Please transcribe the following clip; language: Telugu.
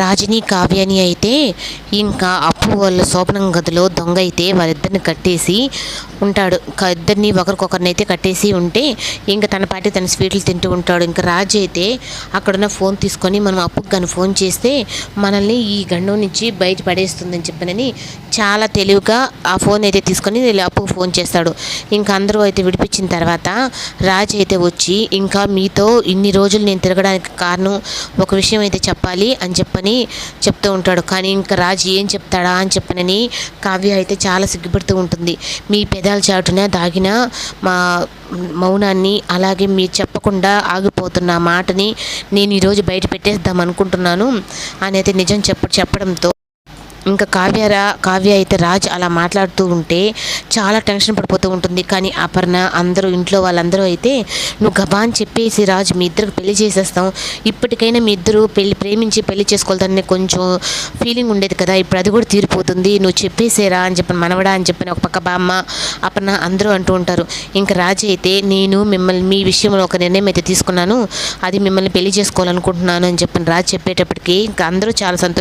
రాజుని కావ్యని అయితే ఇంకా అప్పు వాళ్ళ శోభనం గదిలో దొంగ అయితే వాళ్ళిద్దరిని కట్టేసి ఉంటాడు. ఇద్దరిని ఒకరికొకరినైతే కట్టేసి ఉంటే ఇంకా తన పాటి తన స్వీట్లు తింటూ ఉంటాడు. ఇంకా రాజు అయితే అక్కడున్న ఫోన్ తీసుకొని మనం అప్పుకు కానీ ఫోన్ చేస్తే మనల్ని ఈ గండం నుంచి బయట పడేస్తుందని చెప్పనని చాలా తెలివిగా ఆ ఫోన్ అయితే తీసుకొని అప్పుకు ఫోన్ చేస్తాడు. ఇంకా అందరూ అయితే విడిపించిన తర్వాత రాజు అయితే వచ్చి ఇంకా మీతో ఇన్ని రోజులు నేను తిరగడానికి కారణం ఒక విషయం అయితే చెప్పాలి అని చెప్పని చెప్తూ ఉంటాడు. కానీ ఇంకా రాజు ఏం చెప్తాడా అని చెప్పనని కావ్య అయితే చాలా సిగ్గుపడుతూ ఉంటుంది. మీ పెదాల చాటున దాగిన మా మౌనాన్ని అలాగే మీరు చెప్పకుండా ఆగిపోతున్న మాటని నేను ఈరోజు బయట పెట్టేద్దాం అనుకుంటున్నాను అని అయితే నిజం చెప్పడంతో ఇంకా కావ్య అయితే రాజ్ అలా మాట్లాడుతూ ఉంటే చాలా టెన్షన్ పడిపోతూ ఉంటుంది. కానీ అపర్ణ అందరూ ఇంట్లో వాళ్ళందరూ అయితే నువ్వు గబాన్ చెప్పేసి రాజు మీ ఇద్దరికి పెళ్లి చేసేస్తాం, ఇప్పటికైనా మీ ఇద్దరు ప్రేమించి పెళ్లి చేసుకోవాలని కొంచెం ఫీలింగ్ ఉండేది కదా, ఇప్పుడు అది కూడా తీరిపోతుంది, నువ్వు చెప్పేసేరా అని చెప్పిన మనవడా అని చెప్పిన ఒక పక్క బామ్మ అపర్ణ అందరూ అంటూ ఉంటారు. ఇంకా రాజు అయితే నేను మిమ్మల్ని మీ విషయంలో ఒక నిర్ణయం అయితే తీసుకున్నాను, అది మిమ్మల్ని పెళ్లి చేసుకోవాలనుకుంటున్నాను అని చెప్పిన రాజు చెప్పేటప్పటికి ఇంకా అందరూ చాలా